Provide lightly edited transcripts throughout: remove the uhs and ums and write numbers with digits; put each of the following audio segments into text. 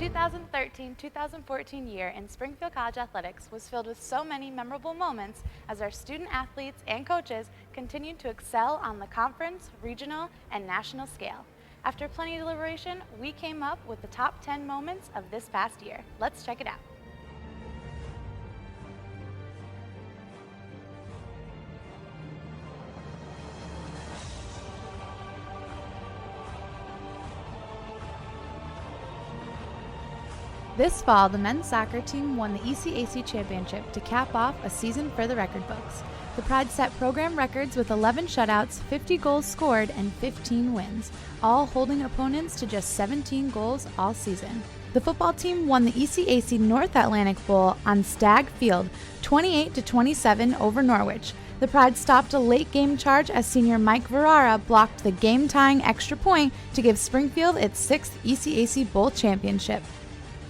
2013-2014 year in Springfield College Athletics was filled with so many memorable moments as our student athletes and coaches continued to excel on the conference, regional, and national scale. After plenty of deliberation, we came up with the top 10 moments of this past year. Let's check it out. This fall, the men's soccer team won the ECAC championship to cap off a season for the record books. The Pride set program records with 11 shutouts, 50 goals scored, and 15 wins, all holding opponents to just 17 goals all season. The football team won the ECAC North Atlantic Bowl on Stagg Field, 28-27 over Norwich. The Pride stopped a late game charge as senior Mike Verrara blocked the game-tying extra point to give Springfield its 6th ECAC Bowl championship.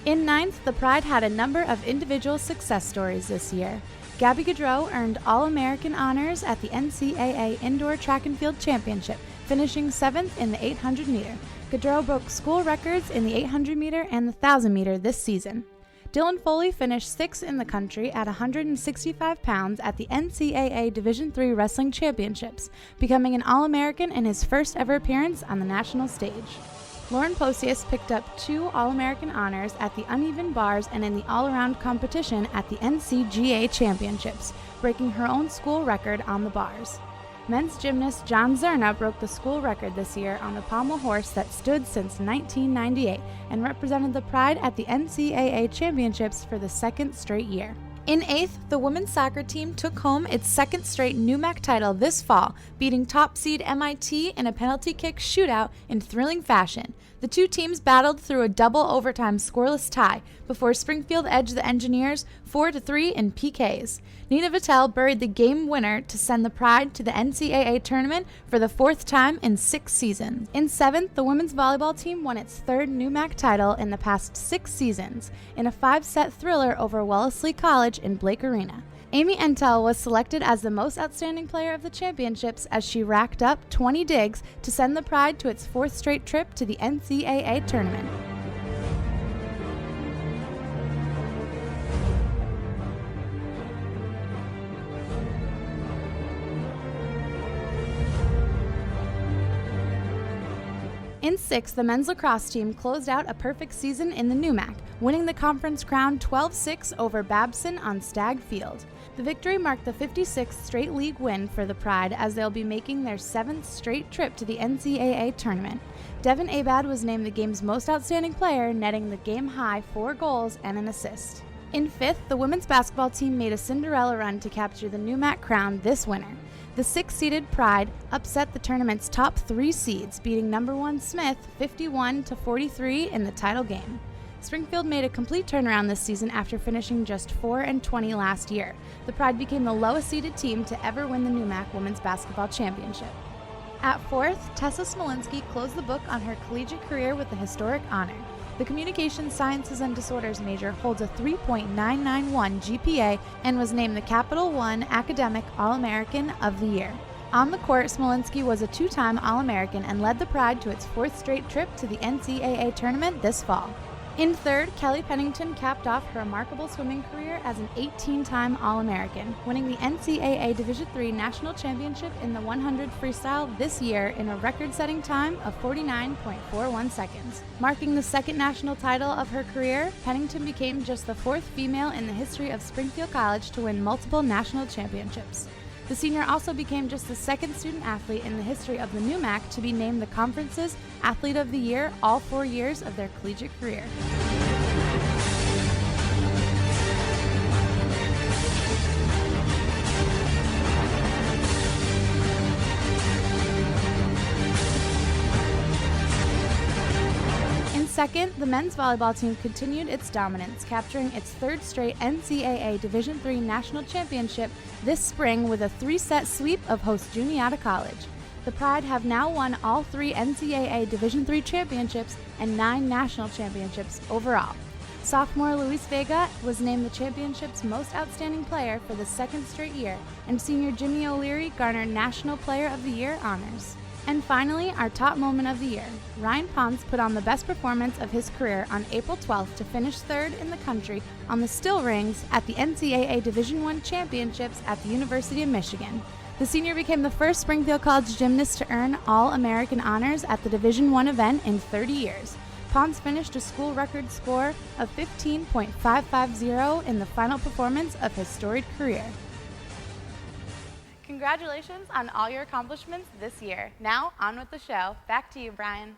In ninth, the Pride had a number of individual success stories this year. Gabby Gaudreau earned All-American honors at the NCAA Indoor Track and Field Championship, finishing 7th in the 800-meter. Gaudreau broke school records in the 800-meter and the 1,000-meter this season. Dylan Foley finished 6th in the country at 165 pounds at the NCAA Division III Wrestling Championships, becoming an All-American in his first ever appearance on the national stage. Lauren Posius picked up 2 All-American honors at the uneven bars and in the all-around competition at the NCGA Championships, breaking her own school record on the bars. Men's gymnast John Zerna broke the school record this year on the pommel horse that stood since 1998 and represented the Pride at the NCAA Championships for the 2nd straight year. In 8th, the women's soccer team took home its 2nd straight NUMAC title this fall, beating top seed MIT in a penalty kick shootout in thrilling fashion. The two teams battled through a double overtime scoreless tie before Springfield edged the Engineers 4-3 in PKs. Nina Vitale buried the game winner to send the Pride to the NCAA tournament for the 4th time in 6 seasons. In 7th, the women's volleyball team won its 3rd NUMAC title in the past 6 seasons in a 5-set thriller over Wellesley College in Blake Arena. Amy Entel was selected as the most outstanding player of the championships as she racked up 20 digs to send the Pride to its 4th straight trip to the NCAA tournament. In 6th, the men's lacrosse team closed out a perfect season in the NUMAC, winning the conference crown 12-6 over Babson on Stagg Field. The victory marked the 56th straight league win for the Pride as they'll be making their 7th straight trip to the NCAA tournament. Devin Abad was named the game's most outstanding player, netting the game-high 4 goals and an assist. In 5th, the women's basketball team made a Cinderella run to capture the NUMAC crown this winter. The 6th-seeded Pride upset the tournament's top 3 seeds, beating number 1 Smith 51-43 in the title game. Springfield made a complete turnaround this season after finishing just 4-20 last year. The Pride became the lowest-seeded team to ever win the NUMAC Women's Basketball Championship. At 4th, Tessa Smolinski closed the book on her collegiate career with a historic honor. The Communications Sciences and Disorders major holds a 3.991 GPA and was named the Capital One Academic All-American of the Year. On the court, Smolinski was a 2-time All-American and led the Pride to its 4th straight trip to the NCAA tournament this fall. In 3rd, Kelly Pennington capped off her remarkable swimming career as an 18-time All-American, winning the NCAA Division III National Championship in the 100 freestyle this year in a record-setting time of 49.41 seconds. Marking the 2nd national title of her career, Pennington became just the 4th female in the history of Springfield College to win multiple national championships. The senior also became just the 2nd student athlete in the history of the NUMAC to be named the conference's Athlete of the Year all 4 years of their collegiate career. In 2nd, the men's volleyball team continued its dominance, capturing its 3rd straight NCAA Division III National Championship this spring with a 3-set sweep of host Juniata College. The Pride have now won all 3 NCAA Division III championships and 9 national championships overall. Sophomore Luis Vega was named the championship's most outstanding player for the 2nd straight year, and senior Jimmy O'Leary garnered National Player of the Year honors. And finally, our top moment of the year. Ryan Ponce put on the best performance of his career on April 12th to finish third in the country on the still rings at the NCAA Division I Championships at the University of Michigan. The senior became the first Springfield College gymnast to earn All-American honors at the Division I event in 30 years. Ponce finished a school record score of 15.550 in the final performance of his storied career. Congratulations on all your accomplishments this year. Now, on with the show. Back to you, Brian.